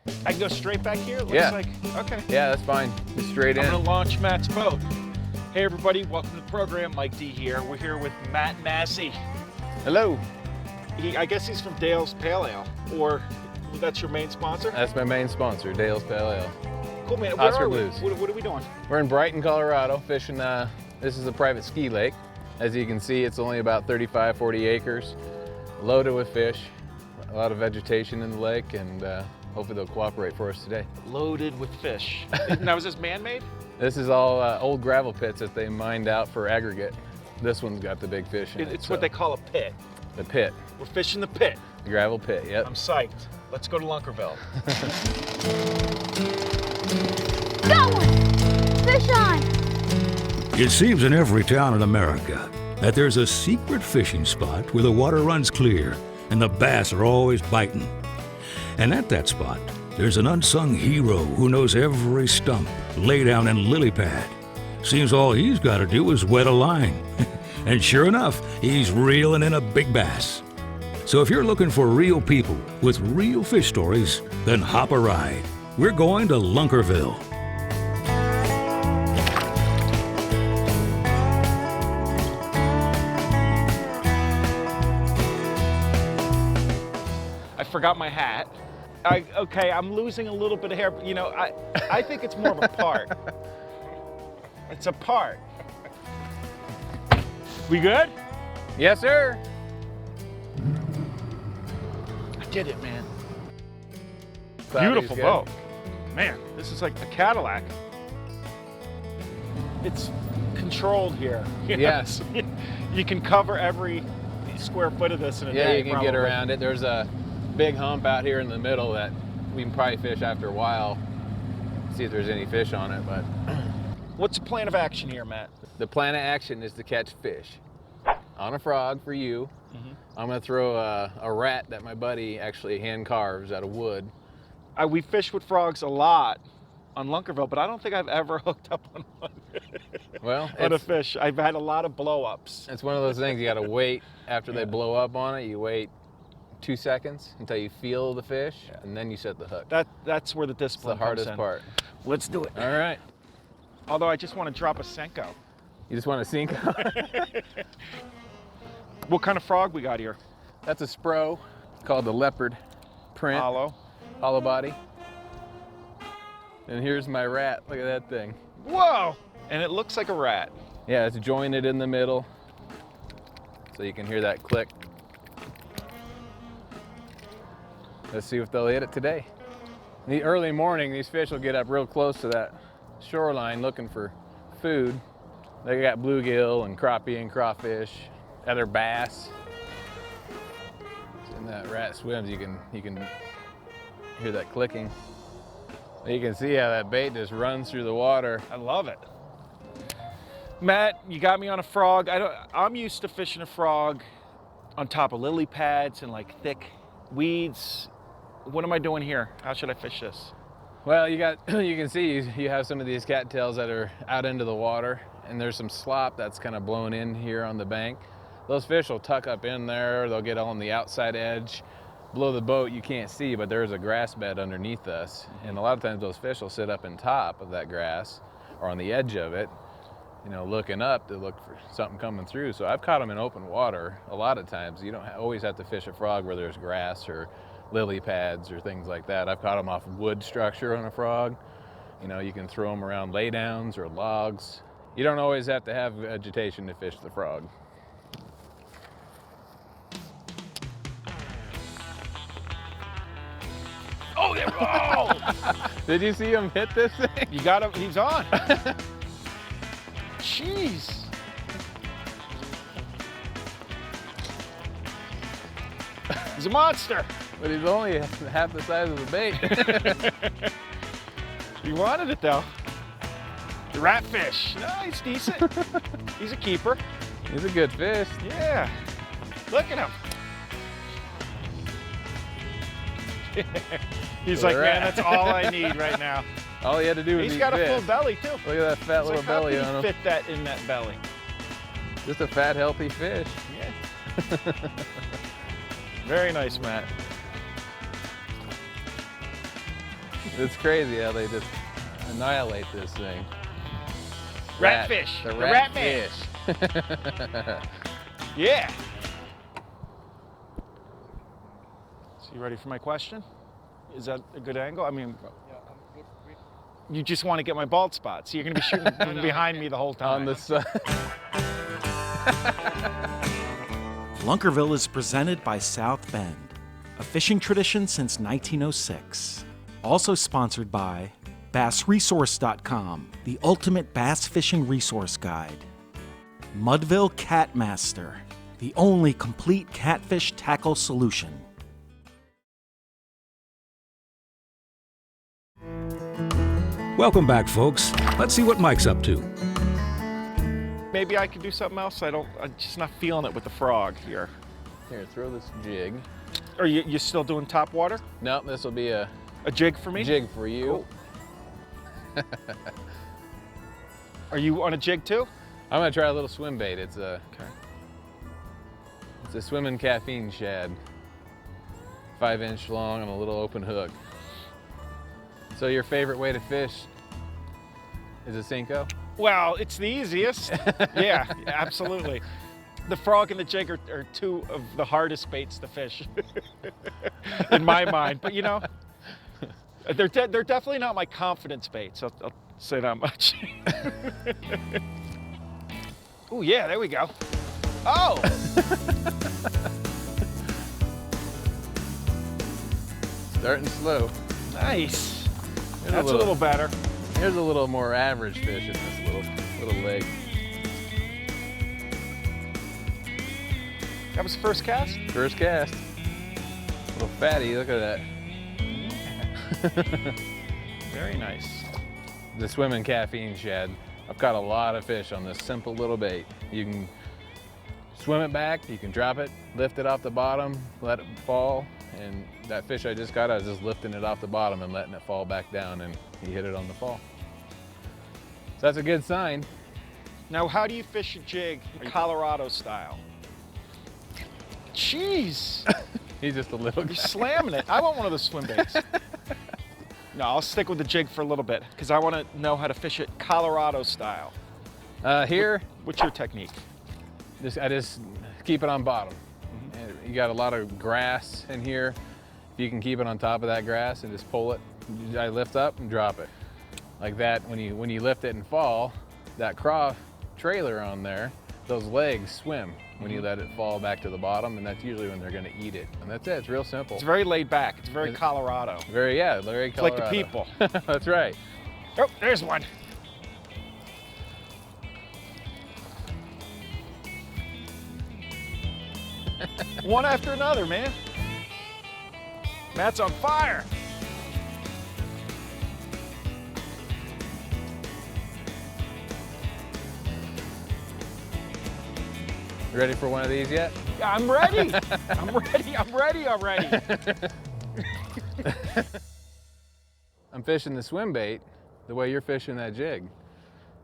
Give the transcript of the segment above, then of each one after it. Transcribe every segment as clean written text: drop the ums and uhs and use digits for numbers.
I can go straight back here? It looks Yeah. like, okay. Yeah, that's fine. Just straight in. I'm gonna launch Matt's boat. Hey everybody, welcome to the program. Mike D here. We're here with Matt Massey. Hello. I guess he's from Dale's Pale Ale, or that's your main sponsor? That's my main sponsor, Dale's Pale Ale. Cool, man. Where Oscar are we? Blues. What are we doing? We're in Brighton, Colorado, fishing. This is a private ski lake. As you can see, it's only about 35, 40 acres, loaded with fish, a lot of vegetation in the lake, and hopefully they'll cooperate for us today. Loaded with fish. Now, is this man-made? This is all old gravel pits that they mined out for aggregate. This one's got the big fish in it. It's what they call a pit. The pit. We're fishing the pit. The gravel pit, yep. I'm psyched. Let's go to Lunkerville. Got one! Fish on! It seems in every town in America that there's a secret fishing spot where the water runs clear and the bass are always biting. And at that spot, there's an unsung hero who knows every stump, laydown, and lily pad. Seems all he's got to do is wet a line. And sure enough, he's reeling in a big bass. So if you're looking for real people with real fish stories, then hop a ride. We're going to Lunkerville. I forgot my hat. Okay, I'm losing a little bit of hair, but you know, I think it's more of a part. It's a part. We good? Yes, sir. I did it, man. Cloudy's Beautiful good. boat. Man, this is like a Cadillac. It's controlled here. Yes. You can cover every square foot of this in a Yeah, day. you can get around it. There's a big hump out here in the middle that we can probably fish after a while, see if there's any fish on it, but What's the plan of action here, Matt? the plan of action is to catch fish on a frog for you. I'm gonna throw a rat that my buddy actually hand carves out of wood. We fish with frogs a lot on Lunkerville, but I don't think I've ever hooked up on one. Well, on a it's, fish. I've had a lot of blow-ups. it's one of those things you gotta wait after they blow up on it. You wait 2 seconds until you feel the fish, and then you set the hook. That's where the It's the discipline hardest comes in. part. Let's do it. All right. Although I just want to drop a Senko. You just want to sink. What kind of frog we got here? That's a spro called the leopard print. Hollow. Hollow body. And here's my rat. Look at that thing. Whoa! And it looks like a rat. Yeah, it's jointed in the middle, so you can hear that click. Let's see if they'll hit it today. In the early morning, these fish will get up real close to that shoreline looking for food. They got bluegill and crappie and crawfish, other bass. And that rat swims, you can hear that clicking. You can see how that bait just runs through the water. I love it. Matt, you got me on a frog. I'm used to fishing a frog on top of lily pads and like thick weeds. What am I doing here? How should I fish this? Well, you can see you have some of these cattails that are out into the water, and there's some slop that's kind of blown in here on the bank. Those fish will tuck up in there. They'll get on the outside edge. Below the boat, you can't see, but there's a grass bed underneath us. And a lot of times those fish will sit up in top of that grass or on the edge of it, you know, looking up to look for something coming through. So I've caught them in open water a lot of times. You don't always have to fish a frog where there's grass or lily pads or things like that. I've caught them off wood structure on a frog. You know, you can throw them around laydowns or logs. You don't always have to have vegetation to fish the frog. Oh, there! Oh! Did you see him hit this thing? You got him. He's on. Jeez. He's a monster. But he's only half the size of the bait. You wanted it though. The ratfish. No, he's decent. He's a keeper. He's a good fish. Yeah. Look at him. He's like, man, that's all I need right now. All he had to do was He's eat got a fish. full belly too. Look at that fat It's little like, how belly can on he him. fit that in that belly? Just a fat, healthy fish. Yeah. Very nice, Matt. It's crazy how they just annihilate this thing. Ratfish. The rat man. ratfish. Yeah. So you ready for my question? Is that a good angle? I mean, you just want to get my bald spot. So you're going to be shooting behind me the whole time. On the side. Lunkerville is presented by South Bend, a fishing tradition since 1906. Also sponsored by BassResource.com, the ultimate bass fishing resource guide. Mudville Catmaster, the only complete catfish tackle solution. Welcome back, folks. Let's see what Mike's up to. Maybe I could do something else. I'm just not feeling it with the frog here. Here, throw this jig. Are you still doing top water? No, this will be a jig for me? jig for you. Cool. Are you on a jig too? I'm gonna try a little swim bait. It's Okay. a swimming caffeine shad. 5-inch long on a little open hook. So your favorite way to fish is a Cinco? Well, it's the easiest. Yeah, absolutely. The frog and the jig are two of the hardest baits to fish in my mind. But you know, they're definitely not my confidence baits. I'll say that much. Oh yeah, there we go. Oh! Starting slow. Nice. Here's That's a little better. Here's a little more average fish in this little lake. That was the first cast? First cast. Little fatty, look at that. Very nice. The swimming caffeine shad. I've caught a lot of fish on this simple little bait. You can swim it back, you can drop it, lift it off the bottom, let it fall, and that fish I just got, I was just lifting it off the bottom and letting it fall back down, and he hit it on the fall. So that's a good sign. Now, how do you fish a jig Colorado style? Jeez, He's just a little you're guy. slamming it. I want one of those swim baits. No, I'll stick with the jig for a little bit because I want to know how to fish it Colorado style. Here, What's your technique? I just keep it on bottom. And you got a lot of grass in here. If you can keep it on top of that grass and just pull it, I lift up and drop it. Like that, when you lift it and fall, that craw trailer on there, those legs swim when you let it fall back to the bottom, and that's usually when they're gonna eat it. And that's it, it's real simple. It's very laid back. It's very Colorado. Very It's Colorado. like the people. That's right. Oh, there's one. One after another, man. Matt's on fire. You ready for one of these yet? Yeah, I'm ready. I'm ready already. I'm fishing the swim bait the way you're fishing that jig.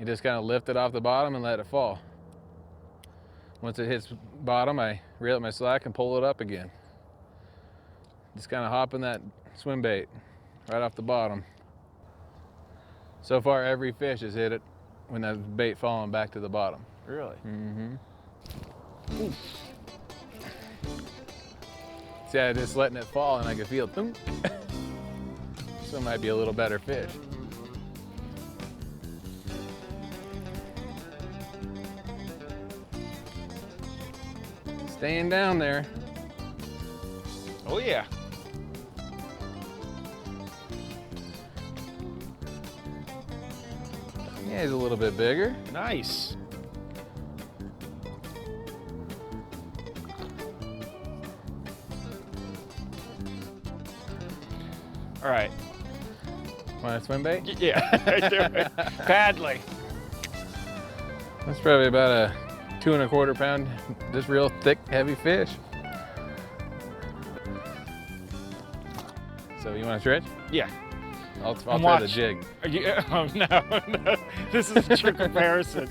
You just kind of lift it off the bottom and let it fall. Once it hits bottom, I reel up my slack and pull it up again. Just kind of hopping that swim bait right off the bottom. So far, every fish has hit it when that bait falling back to the bottom. Really? Mm-hmm. See, I just letting it fall and I can feel thump. So it might be a little better fish. Staying down there. Oh yeah. Yeah, he's a little bit bigger. Nice. All right. Want a swim bait? Yeah, I do it. Badly. That's probably about a 2 1/4 pound, just real thick, heavy fish. So you want to stretch? Yeah. I'll try the Watch. jig. Are you, oh no. This is a true comparison.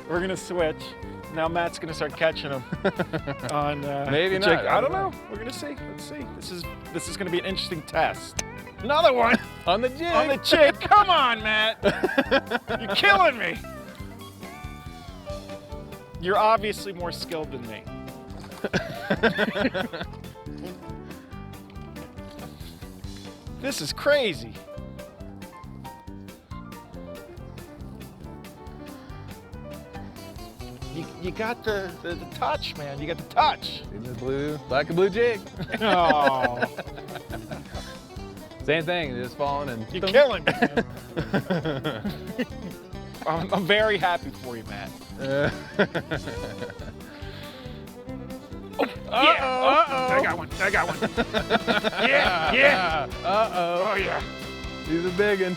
We're gonna switch. Now Matt's gonna start catching them on Maybe the jig. not. I don't know. We're gonna see. Let's see. This is gonna be an interesting test. Another one. On the jig. On the jig. Come on, Matt. You're killing me. You're obviously more skilled than me. This is crazy. You got the touch, man. You got the touch. In the blue, black and blue jig. Oh, Same thing, just falling and. you're killing me. I'm very happy for you, Matt. I got one. I got one. Yeah, yeah. Uh-oh. Oh, yeah. He's a big one.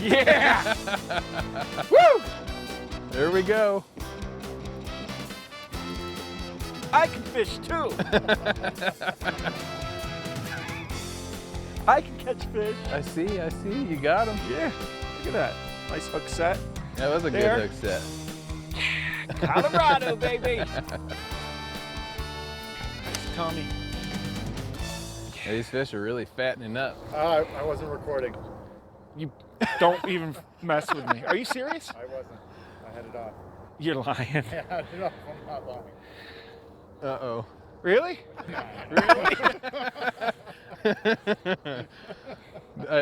Yeah. Woo! There we go. I can fish too. I can catch fish. I see. You got him. Yeah. Look at that. Nice hook set. That was a There. good hook set. Colorado, baby. Nice Tommy. Yeah, these fish are really fattening up. I wasn't recording. You don't even mess with me. Are you serious? I wasn't. I had it off. You're lying. I had it off. I'm not lying. Uh-oh. Really?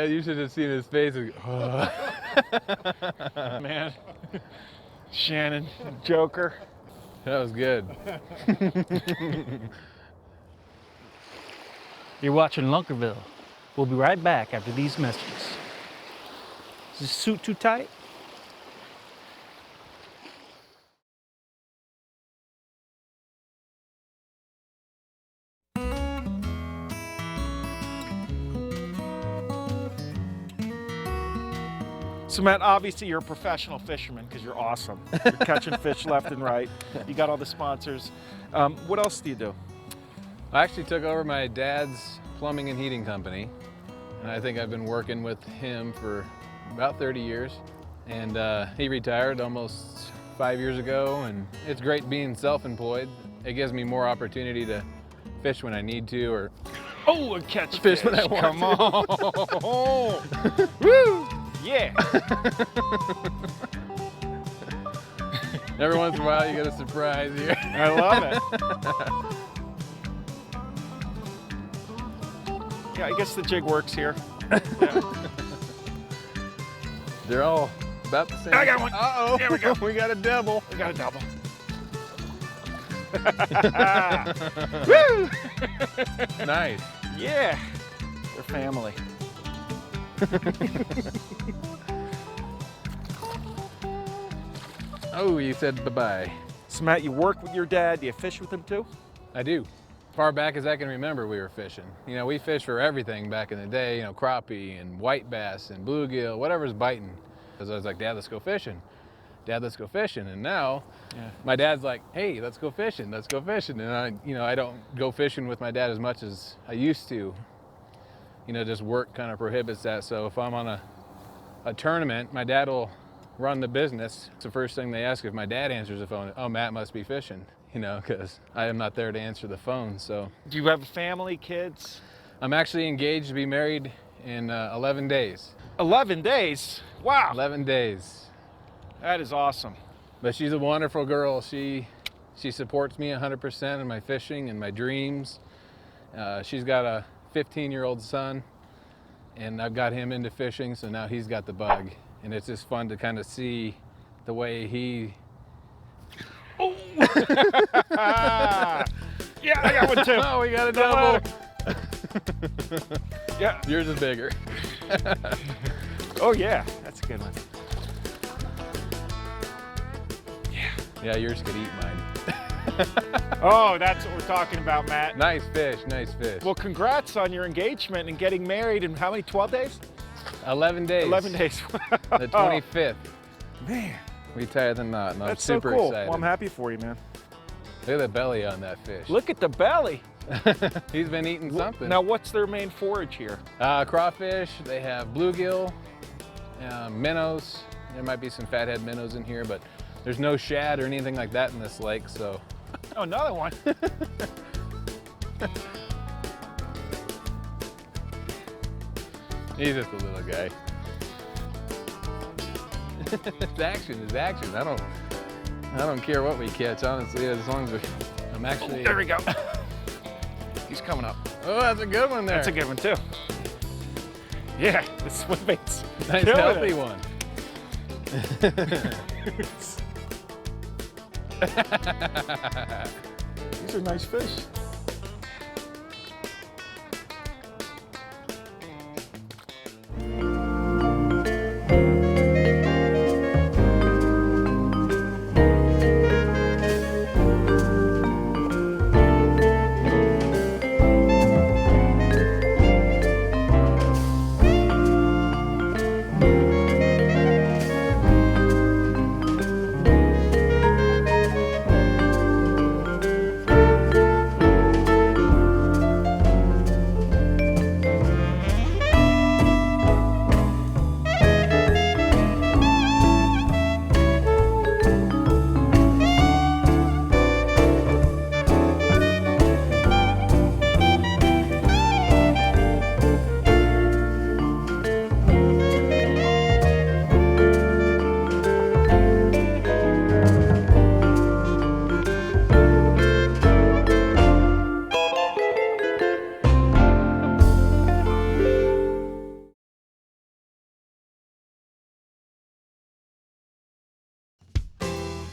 You should have seen his face. Man. Shannon, Joker. That was good. You're watching Lunkerville. We'll be right back after these messages. Is this suit too tight? So Matt, obviously you're a professional fisherman because you're awesome. You're catching fish left and right. You got all the sponsors. What else do you do? I actually took over my dad's plumbing and heating company, and I think I've been working with him for about 30 years. And he retired almost 5 years ago, and it's great being self-employed. It gives me more opportunity to fish when I need to, or Oh, and catch Fish fish. when I want Come to. on. Woo! Yeah. every once in a while you get a surprise here. I love it. Yeah, I guess the jig works here. Yeah. They're all about the same. I got one. Uh-oh. There we go. We got a double. We got a double. Woo! Nice. Yeah. They're family. Oh, you said bye-bye. So Matt, you work with your dad. Do you fish with him too? I do. Far back as I can remember, we were fishing. You know, we fished for everything back in the day, you know, crappie and white bass and bluegill, whatever's biting. Because I was like, Dad, let's go fishing. Dad, let's go fishing. And now, my dad's like, hey, let's go fishing, let's go fishing. And I don't go fishing with my dad as much as I used to. You know, just work kind of prohibits that. So if I'm on a tournament, my dad will run the business. It's the first thing they ask if my dad answers the phone. Oh, Matt must be fishing, you know, because I am not there to answer the phone. So Do you have a family, kids? I'm actually engaged to be married in 11 days. 11 days. Wow. 11 days. That is awesome. But she's a wonderful girl. She supports me 100% in my fishing and my dreams. She's got a 15-year-old son, and I've got him into fishing, so now he's got the bug. And it's just fun to kind of see the way he... Oh! Yeah, I got one too. Oh, we got a double. Yeah. Yours is bigger. Oh yeah, that's a good one. Yeah, yours could eat mine. Oh, that's what we're talking about, Matt. Nice fish, nice fish. Well, congrats on your engagement and getting married in how many, 12 days? 11 days. 11 days. The 25th. Man, We tied the knot, and I'm that's so super cool. excited. Well, I'm happy for you, man. Look at the belly on that fish. Look at the belly. He's been eating something. Now, what's their main forage here? Crawfish, they have bluegill, minnows. There might be some fathead minnows in here, but there's no shad or anything like that in this lake, so. Oh, another one. He's just a little guy. It's action, it's action. I don't care what we catch, honestly, as long as I'm actually. There we go. He's coming up. Oh, that's a good one there. That's a good one too. Yeah, the swim bait's nice killing healthy it. one. These are nice fish.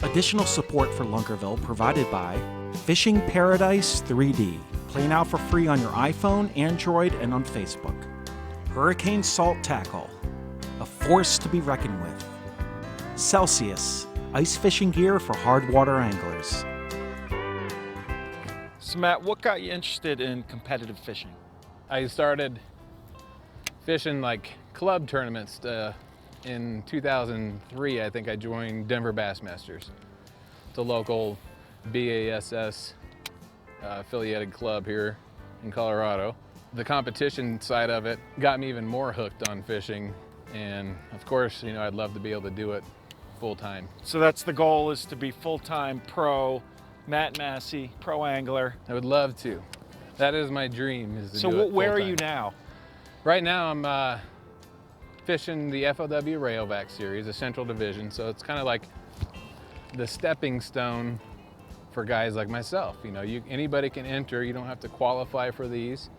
Additional support for Lunkerville provided by Fishing Paradise 3D. Play now for free on your iPhone, Android, and on Facebook. Hurricane Salt Tackle, a force to be reckoned with. Celsius, ice fishing gear for hard water anglers. So Matt, what got you interested in competitive fishing? I started fishing like club tournaments in 2003. I think I joined Denver Bassmasters. It's a local BASS affiliated club here in Colorado. The competition side of it got me even more hooked on fishing, and of course, you know, I'd love to be able to do it full time. So that's the goal, is to be full-time pro, Matt Massey, pro angler. I would love to. That is my dream, is to So do it where are full-time. you now? Right now I'm fishing the FOW Rayovac series, the Central Division, so it's kind of like the stepping stone for guys like myself. You know, anybody can enter, you don't have to qualify for these.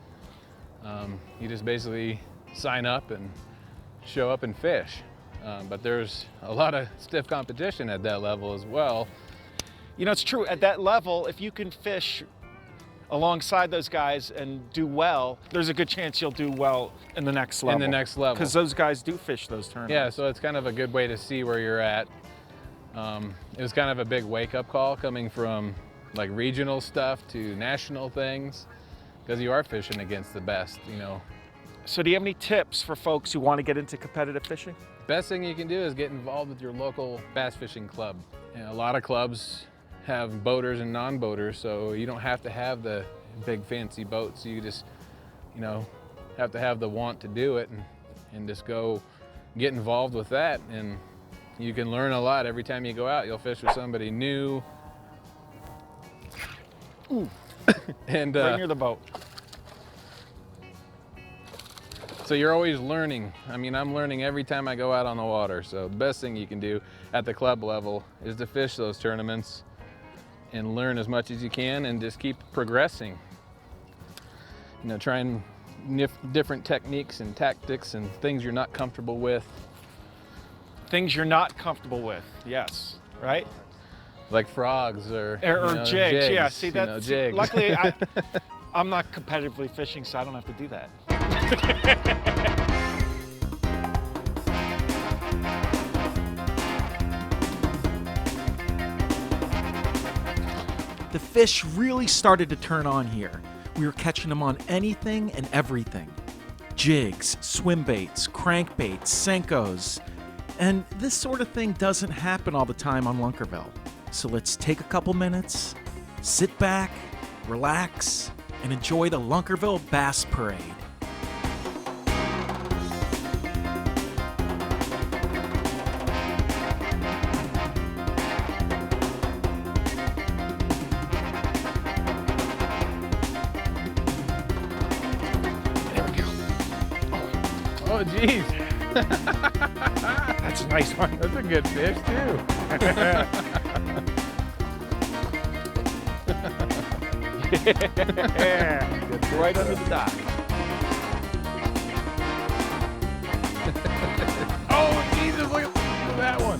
You just basically sign up and show up and fish. But there's a lot of stiff competition at that level as well. You know, it's true, at that level, if you can fish alongside those guys and do well, there's a good chance you'll do well in the next level. In the next level. Because those guys do fish those tournaments. Yeah, so it's kind of a good way to see where you're at. It was kind of a big wake-up call coming from like regional stuff to national things, because you are fishing against the best, you know. So do you have any tips for folks who want to get into competitive fishing? Best thing you can do is get involved with your local bass fishing club. You know, a lot of clubs have boaters and non-boaters, so you don't have to have the big fancy boats. You just, you know, have to have the want to do it, and just go get involved with that, and you can learn a lot. Every time you go out, you'll fish with somebody new. Ooh. And Right near the boat. so you're always learning. I mean, I'm learning every time I go out on the water. So the best thing you can do at the club level is to fish those tournaments and learn as much as you can, and just keep progressing. You know, trying different techniques and tactics and things you're not comfortable with. Things you're not comfortable with, yes, right? Like frogs or Or you know, jigs. Yeah, see you that. know, jigs. Luckily, I'm not competitively fishing, so I don't have to do that. The fish really started to turn on here. We were catching them on anything and everything. Jigs, swim baits, crankbaits, Senkos. And this sort of thing doesn't happen all the time on Lunkerville. So let's take a couple minutes, sit back, relax, and enjoy the Lunkerville Bass Parade. There we go. Oh, geez. That's a nice one. That's a good fish, too. Yeah. Right under the dock. Oh, Jesus, look at that one.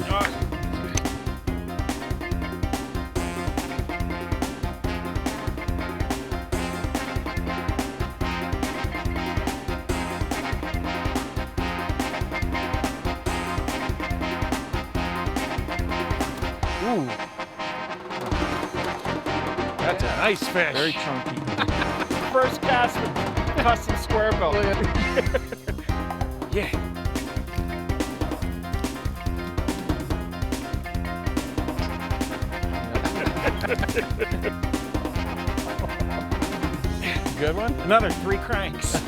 Ooh. That's a nice fish. Very chunky. First cast with custom square bill. Yeah. Good one? Another 3 cranks.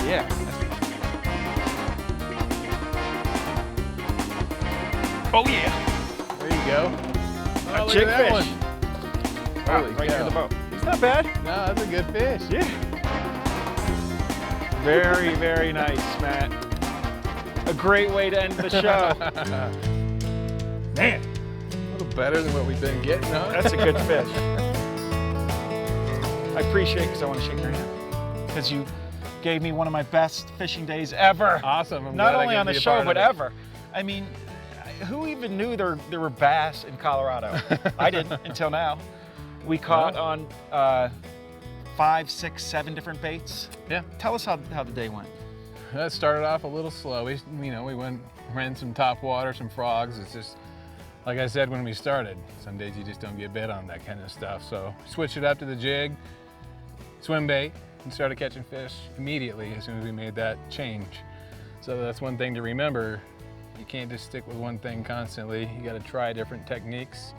Yeah. Oh yeah. There you go. Oh, A look jig at that fish. one. Wow, Holy right near cow. the boat. He's not bad. No, that's a good fish. Yeah. Very, very nice, Matt. A great way to end the show. Man, A little better than what we've been getting, huh? that's a good fish. I appreciate it because I want to shake your hand. Because you gave me one of my best fishing days ever. Awesome. I'm Not glad I only get on to the be a show, part but of it. ever. I mean, who even knew there were bass in Colorado? I didn't until now. We caught on 5, 6, 7 different baits. Yeah. Tell us how the day went. That started off a little slow. We ran some topwater, some frogs. It's just, like I said when we started, some days you just don't get bit on that kind of stuff. So switched it up to the jig, swim bait, and started catching fish immediately as soon as we made that change. So that's one thing to remember. You can't just stick with one thing constantly. You got to try different techniques,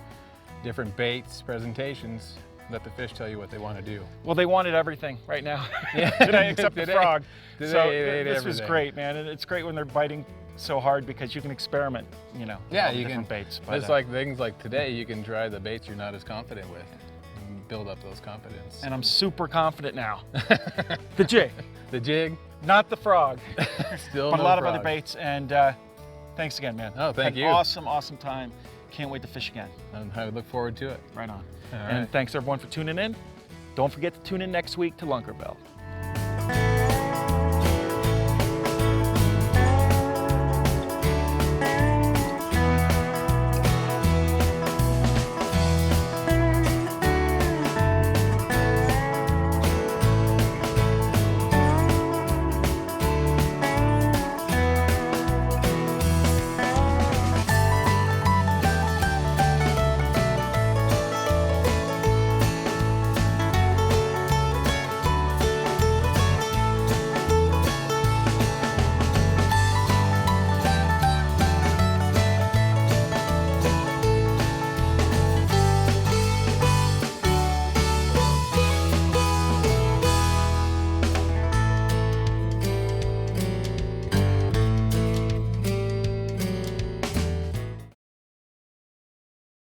different baits, presentations. Let the fish tell you what they want to do. Well, they wanted everything right now Yeah. today, except the Today- frog. today So they ate this was everything. great, man. And it's great when they're biting so hard because you can experiment, with Yeah, all the you different can. baits. It's like things like today, you can try the baits you're not as confident with and build up those confidence. and I'm super confident now. The jig, The jig, not the frog, still but no a lot of other frog. baits. And thanks again, man. Oh, thank Had you. an awesome time. Can't wait to fish again. And I would look forward to it. Right on. All And right. thanks everyone for tuning in. Don't forget to tune in next week to Lunkerville.